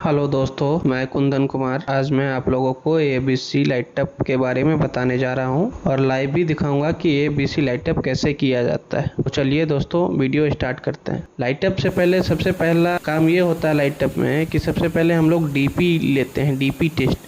Hello दोस्तों, मैं कुंदन कुमार। आज मैं आप लोगों को एबीसी लाइटअप के बारे में बताने जा रहा हूं और लाइव भी दिखाऊंगा कि एबीसी लाइटअप कैसे किया जाता है। तो चलिए दोस्तों, वीडियो स्टार्ट करते हैं। लाइटअप से पहले सबसे पहला काम ये होता है लाइटअप में कि सबसे पहले हम लोग डीपी लेते हैं। DP test,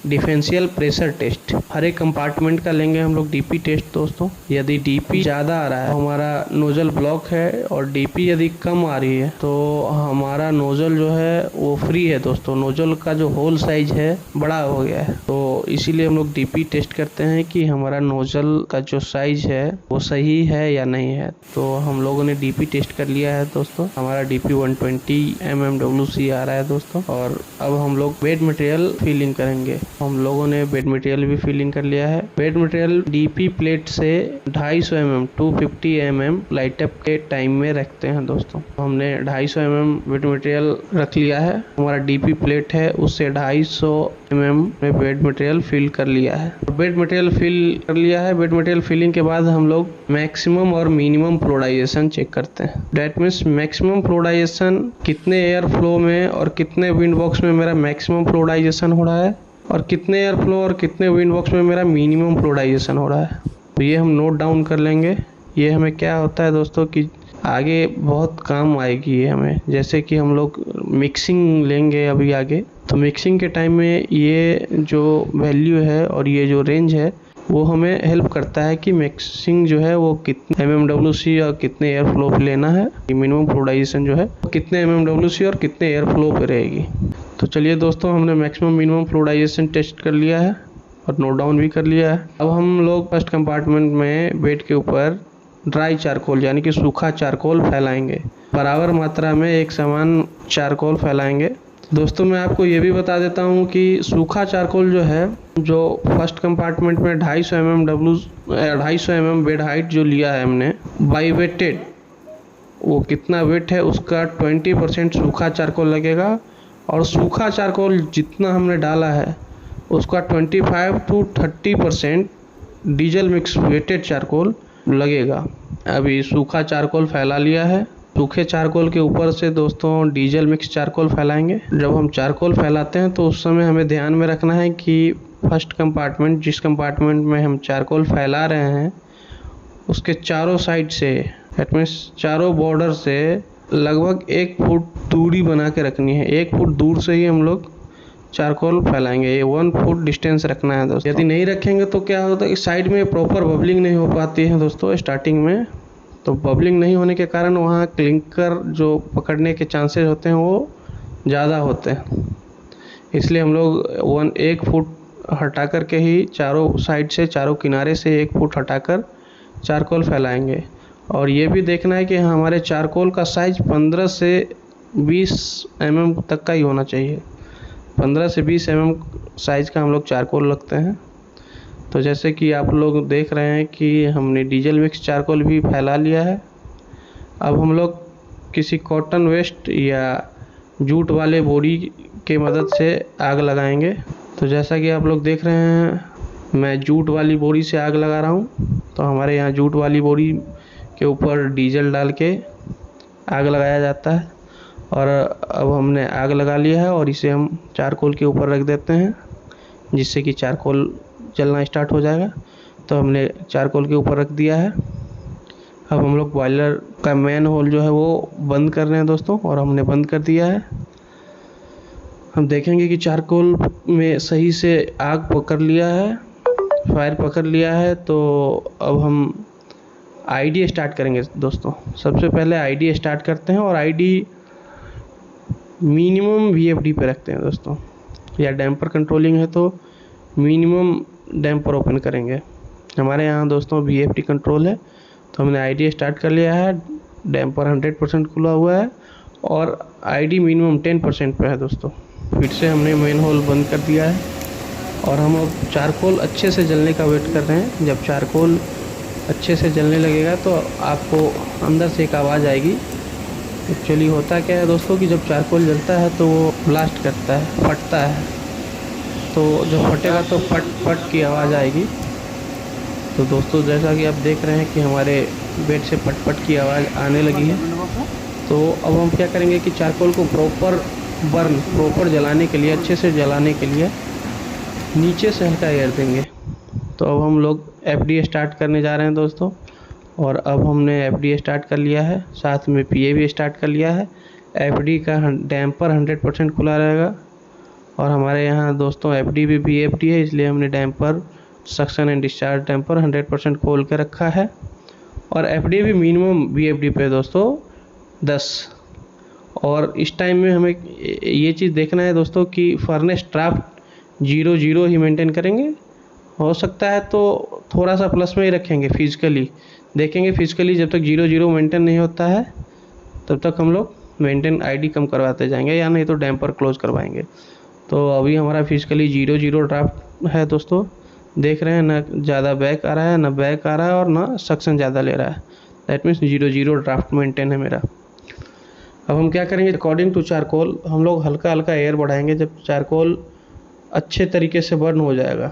differential pressure test, हर एक कंपार्टमेंट का लेंगे हम लोग डीपी टेस्ट। दोस्तों, यदि डीपी ज़्यादा आ रहा है, हमारा नोजल ब्लॉक है, और डीपी यदि कम आ रही है तो हमारा नोजल जो है वो फ्री है। दोस्तों, नोजल का जो होल साइज है बड़ा हो गया है, तो इसीलिए हम लोग डीपी टेस्ट करते हैं कि हमारा नोजल का जो साइज है वो सही है या नहीं है। तो हम लोगों ने डीपी टेस्ट कर लिया है दोस्तों। हमारा डीपी 120 mmWc आ रहा है दोस्तों। और अब हम लोग बेड मटेरियल फिलिंग करेंगे। हम लोगों ने बेड मटेरियल भी फिलिंग कर लिया है। बेड मटेरियल डीपी प्लेट से 250 mm 250 mm लाइटअप के टाइम में रखते हैं दोस्तों। हमने 250 mm बेड मटेरियल रख लिया है। हमारा डीपी प्लेट है उससे 250 mm में बेड मटेरियल फिल कर लिया है। बेड मटेरियल फिल कर लिया है। बेड मटेरियल फिलिंग के बाद हम लोग मैक्सिमम और मिनिमम फ्लोराइजेशन चेक करते हैं। दैट मीन्स मैक्सिमम फ्लोराइजेशन कितने एयर फ्लो में और कितने विंड बॉक्स में मेरा मैक्सिमम फ्लोराइजेशन हो रहा है, और कितने एयर फ्लो और कितने विंड बॉक्स में मेरा मिनिमम फ्लोराइजेशन हो रहा है। तो ये हम नोट डाउन कर लेंगे। ये हमें क्या होता है दोस्तों कि आगे बहुत काम आएगी ये हमें। जैसे कि हम लोग मिक्सिंग लेंगे अभी आगे, तो मिक्सिंग के टाइम में ये जो वैल्यू है और ये जो रेंज है वो हमें हेल्प करता है कि मिक्सिंग जो है वो कितने mmWc और कितने एयर फ्लो पे लेना है। मिनिमम फ्लोराइजेशन जो है कितने mmWc और कितने एयर फ्लो पे रहेगी। तो चलिए दोस्तों, हमने मैक्सिमम मिनिमम फ्लोराइजेशन टेस्ट कर लिया है और नोट डाउन भी कर लिया है। अब हम लोग फर्स्ट कंपार्टमेंट में बेड के ऊपर ड्राई चारकोल यानी कि सूखा चारकोल फैलाएंगे। बराबर मात्रा में एक समान चारकोल फैलाएंगे। दोस्तों, मैं आपको ये भी बता देता हूँ कि सूखा चारकोल जो है, जो फर्स्ट कंपार्टमेंट में 250 mm बेड हाइट जो लिया है हमने बाई वेटेड, वो कितना वेट है उसका 20% सूखा चारकोल लगेगा। और सूखा चारकोल जितना हमने डाला है उसका 25 to 30% diesel mix wetted charcoal लगेगा। अभी सूखा चारकोल फैला लिया है। सूखे चारकोल के ऊपर से दोस्तों डीजल मिक्स चारकोल फैलाएंगे। जब हम चारकोल फैलाते हैं तो उस समय हमें ध्यान में रखना है कि फर्स्ट कंपार्टमेंट, जिस कंपार्टमेंट में हम चारकोल फैला रहे हैं, उसके चारों साइड से, दैट मीन्स चारों बॉर्डर से लगभग 1 फुट दूरी बना के रखनी है। 1 फुट दूर से ही हम लोग चारकोल फैलाएंगे। ये 1 फुट डिस्टेंस रखना है दोस्तों। यदि नहीं रखेंगे तो क्या होता है कि साइड में प्रॉपर बबलिंग नहीं हो पाती है दोस्तों स्टार्टिंग में। तो बबलिंग नहीं होने के कारण वहाँ क्लिंकर जो पकड़ने के चांसेस होते हैं वो ज़्यादा होते हैं। इसलिए हम लोग 1 फुट हटा कर के ही चारों साइड से, चारों किनारे से 1 फुट हटाकर चारकोल फैलाएंगे। और ये भी देखना है कि हमारे चारकोल का साइज 15 से 20 mm तक का ही होना चाहिए। 15 से 20 mm साइज़ का हम लोग चारकोल रखते हैं। तो जैसे कि आप लोग देख रहे हैं कि हमने डीजल मिक्स चारकोल भी फैला लिया है। अब हम लोग किसी कॉटन वेस्ट या जूट वाले बोरी के मदद से आग लगाएंगे। तो जैसा कि आप लोग देख रहे हैं, मैं जूट वाली बोरी से आग लगा रहा हूँ। तो हमारे यहाँ जूट वाली बोरी के ऊपर डीजल डाल के आग लगाया जाता है। और अब हमने आग लगा लिया है और इसे हम चारकोल के ऊपर रख देते हैं, जिससे कि चारकोल जलना स्टार्ट हो जाएगा। तो हमने चारकोल के ऊपर रख दिया है। अब हम लोग बॉयलर का मेन होल जो है वो बंद कर रहे हैं दोस्तों, और हमने बंद कर दिया है। हम देखेंगे कि चारकोल में सही से आग पकड़ लिया है, फायर पकड़ लिया है। तो अब हम आईडी स्टार्ट करेंगे दोस्तों। सबसे पहले आईडी स्टार्ट करते हैं और आईडी मिनिमम VFD पे रखते हैं दोस्तों। या डैम्पर कंट्रोलिंग है तो मिनिमम डैम्पर ओपन करेंगे। हमारे यहाँ दोस्तों VFD कंट्रोल है। तो हमने आईडी स्टार्ट कर लिया है। डैम्पर 100% खुला हुआ है और आईडी मिनिमम 10% पे है दोस्तों। फिर से हमने मेन होल बंद कर दिया है और हम अब चारकोल अच्छे से जलने का वेट कर रहे हैं। जब चारकोल अच्छे से जलने लगेगा तो आपको अंदर से एक आवाज़ आएगी। एक्चुअली होता क्या है दोस्तों कि जब चारकोल जलता है तो वो ब्लास्ट करता है, फटता है। तो जब फटेगा तो फट फट की आवाज़ आएगी। तो दोस्तों, जैसा कि आप देख रहे हैं कि हमारे बेड से फट फट की आवाज़ आने लगी है। तो अब हम क्या करेंगे कि चारकोल को प्रॉपर बर्न प्रॉपर जलाने के लिए, अच्छे से जलाने के लिए नीचे से हल्का एयर देंगे। तो अब हम लोग एफडी स्टार्ट करने जा रहे हैं दोस्तों। और अब हमने एफडी स्टार्ट कर लिया है, साथ में पीए भी स्टार्ट कर लिया है। एफडी का डैम्पर 100% खुला रहेगा। और हमारे यहाँ दोस्तों एफडी भी बीएफडी है, इसलिए हमने damper suction and discharge damper 100% खोल के रखा है। और एफडी भी मिनिमम बीएफडी पे दोस्तों 10। और इस टाइम में हमें ये चीज़ देखना है दोस्तों कि फर्नेस ड्राफ्ट 0 ही मेंटेन करेंगे। हो सकता है तो थोड़ा सा प्लस में ही रखेंगे, फिजिकली देखेंगे। फिजिकली जब तक 0 मेंटेन नहीं होता है तब तक हम लोग मेंटेन आईडी कम करवाते जाएंगे, या नहीं तो डैम्पर क्लोज करवाएंगे। तो अभी हमारा फिजिकली 0 ड्राफ्ट है दोस्तों, देख रहे हैं ना, ज़्यादा बैक आ रहा है ना बैक आ रहा है और ना सक्शन ज़्यादा ले रहा है। दैट मीन्स 0 ड्राफ्ट मेंटेन है मेरा। अब हम क्या करेंगे, अकॉर्डिंग टू चारकोल हम लोग हल्का हल्का एयर बढ़ाएंगे जब चारकोल अच्छे तरीके से बर्न हो जाएगा।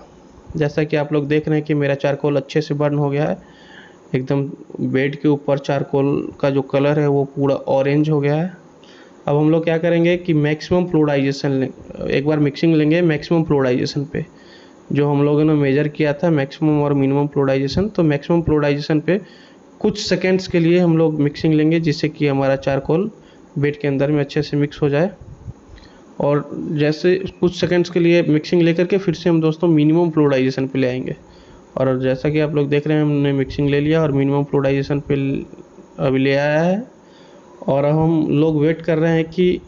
जैसा कि आप लोग देख रहे हैं कि मेरा चारकोल अच्छे से बर्न हो गया है, एकदम बेड के ऊपर चारकोल का जो कलर है वो पूरा ऑरेंज हो गया है। अब हम लोग क्या करेंगे कि मैक्सिमम फ्लूइडाइजेशन एक बार मिक्सिंग लेंगे मैक्सिमम फ्लूइडाइजेशन पे, जो हम लोगों ने मेजर किया था मैक्सिमम और मिनिमम फ्लूइडाइजेशन। तो मैक्सिमम फ्लूइडाइजेशन पे कुछ सेकेंड्स के लिए हम लोग मिक्सिंग लेंगे, जिससे कि हमारा चारकोल बेड के अंदर में अच्छे से मिक्स हो जाए। और जैसे कुछ सेकंड्स के लिए मिक्सिंग लेकर के फिर से हम दोस्तों मिनिमम फ्लूइडाइजेशन पे ले आएंगे। और जैसा कि आप लोग देख रहे हैं हमने मिक्सिंग ले लिया और मिनिमम फ्लूइडाइजेशन पे अभी ले आया है। और अब हम लोग वेट कर रहे हैं कि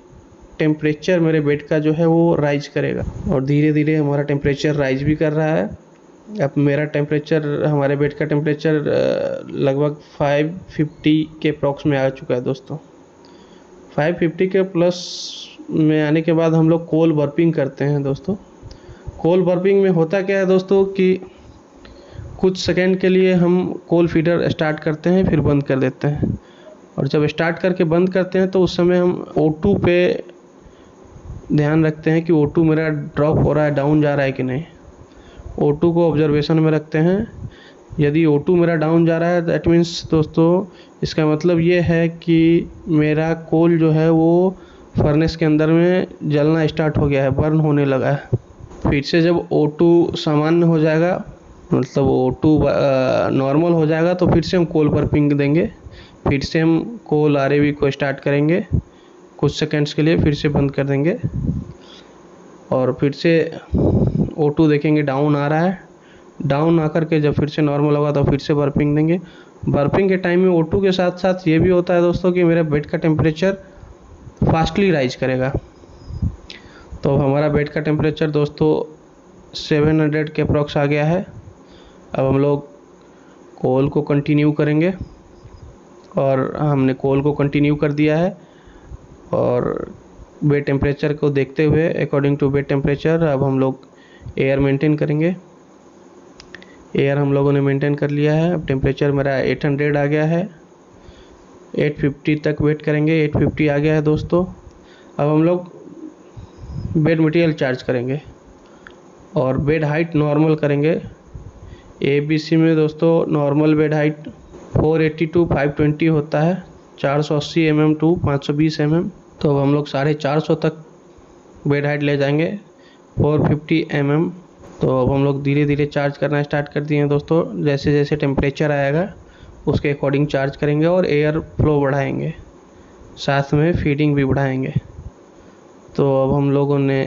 टेम्परेचर मेरे बेड का जो है वो राइज करेगा। और धीरे धीरे हमारा टेम्परेचर राइज भी कर रहा है। अब मेरा टेम्परेचर, हमारे बेड का टेम्परेचर लगभग 550 के अप्रॉक्स में आ चुका है दोस्तों। 550 के प्लस में आने के बाद हम लोग कोल बर्पिंग करते हैं दोस्तों। कोल बर्पिंग में होता क्या है दोस्तों कि कुछ सेकंड के लिए हम कोल फीडर स्टार्ट करते हैं फिर बंद कर देते हैं। और जब स्टार्ट करके बंद करते हैं तो उस समय हम O2 पे ध्यान रखते हैं कि O2 मेरा ड्रॉप हो रहा है, डाउन जा रहा है कि नहीं। O2 को ऑब्जर्वेशन में रखते हैं। यदि O2 मेरा डाउन जा रहा है दैट मीन्स दोस्तों इसका मतलब ये है कि मेरा कोल जो है वो फर्नेस के अंदर में जलना स्टार्ट हो गया है, बर्न होने लगा है। फिर से जब O2 सामान्य हो जाएगा, मतलब O2 नॉर्मल हो जाएगा, तो फिर से हम कोल बर्पिंग देंगे। फिर से हम कोल RAV को स्टार्ट करेंगे कुछ सेकंड्स के लिए, फिर से बंद कर देंगे। और फिर से O2 देखेंगे डाउन आ रहा है, डाउन आकर के जब फिर से नॉर्मल होगा तो फिर से बर्पिंग देंगे। बर्पिंग के टाइम में O2 के साथ साथ ये भी होता है दोस्तों कि मेरा बेड का टेम्परेचर फास्टली राइज करेगा। तो हमारा बेड का टेम्परेचर दोस्तों 700 के अप्रॉक्स आ गया है। अब हम लोग कोल को कंटिन्यू करेंगे और हमने कोल को कंटिन्यू कर दिया है। और बेड टेम्परेचर को देखते हुए अकॉर्डिंग टू बेड टेम्परेचर अब हम लोग एयर मेंटेन करेंगे। एयर हम लोगों ने मेंटेन कर लिया है। अब टेम्परेचर मेरा 800 आ गया है, 850 तक वेट करेंगे। 850 आ गया है दोस्तों। अब हम लोग बेड मटेरियल चार्ज करेंगे और बेड हाइट नॉर्मल करेंगे। ABC में दोस्तों नॉर्मल बेड हाइट 480 टू 520 होता है, 480 mm टू 520 mm। तो अब हम लोग 450 तक बेड हाइट ले जाएंगे, 450 mm। तो अब हम लोग धीरे धीरे चार्ज करना स्टार्ट कर दिए हैं दोस्तों। जैसे जैसे टेम्परेचर आएगा उसके अकॉर्डिंग चार्ज करेंगे और एयर फ्लो बढ़ाएंगे, साथ में फीडिंग भी बढ़ाएंगे। तो अब हम लोगों ने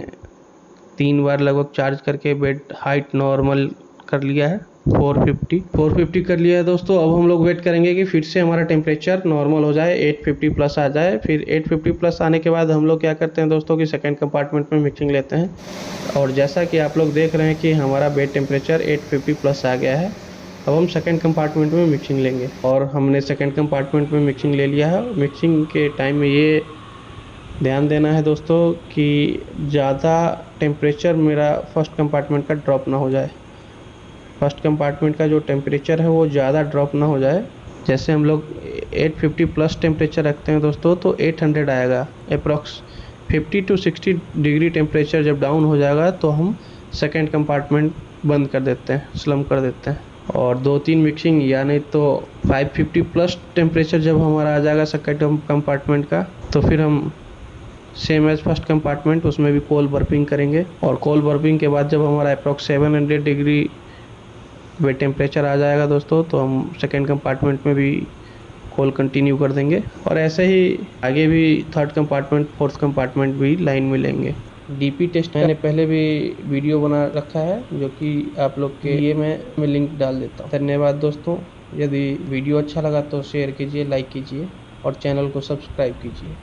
3 बार लगभग चार्ज करके बेड हाइट नॉर्मल कर लिया है, 450 कर लिया है दोस्तों। अब हम लोग वेट करेंगे कि फिर से हमारा टेम्परेचर नॉर्मल हो जाए, 850 प्लस आ जाए। फिर 850 प्लस आने के बाद हम लोग क्या करते हैं दोस्तों कि सेकंड कंपार्टमेंट में मिक्सिंग लेते हैं। और जैसा कि आप लोग देख रहे हैं कि हमारा बेड टेम्परेचर 850 प्लस आ गया है। अब हम सेकंड कंपार्टमेंट में मिक्सिंग लेंगे और हमने सेकंड कंपार्टमेंट में मिक्सिंग ले लिया है। मिक्सिंग के टाइम में ये ध्यान देना है दोस्तों कि ज़्यादा टेम्परेचर मेरा फर्स्ट कंपार्टमेंट का ड्रॉप ना हो जाए। फर्स्ट कंपार्टमेंट का जो टेम्परेचर है वो ज़्यादा ड्रॉप ना हो जाए। जैसे हम लोग 850 प्लस टेम्परेचर रखते हैं दोस्तों तो 800 आएगा अप्रॉक्स। 50 टू 60 डिग्री टेम्परेचर जब डाउन हो जाएगा तो हम सेकंड कंपार्टमेंट बंद कर देते हैं, स्लम कर देते हैं। और 2-3 मिक्सिंग या नहीं तो 550 प्लस टेम्परेचर जब हमारा आ जाएगा सेकंड कंपार्टमेंट का, तो फिर हम सेम एज फर्स्ट कंपार्टमेंट, उसमें भी कोल बर्पिंग करेंगे। और कोल बर्पिंग के बाद जब हमारा अप्रॉक्स 700 डिग्री वे टेम्परेचर आ जाएगा दोस्तों, तो हम सेकेंड कंपार्टमेंट में भी कोल कंटिन्यू कर देंगे। और ऐसे ही आगे भी थर्ड कंपार्टमेंट, फोर्थ कंपार्टमेंट भी लाइन में लेंगे। डीपी टेस्ट मैंने पहले भी वीडियो बना रखा है, जो कि आप लोग के लिए मैं लिंक डाल देता हूँ। धन्यवाद दोस्तों। यदि वीडियो अच्छा लगा तो शेयर कीजिए, लाइक कीजिए और चैनल को सब्सक्राइब कीजिए।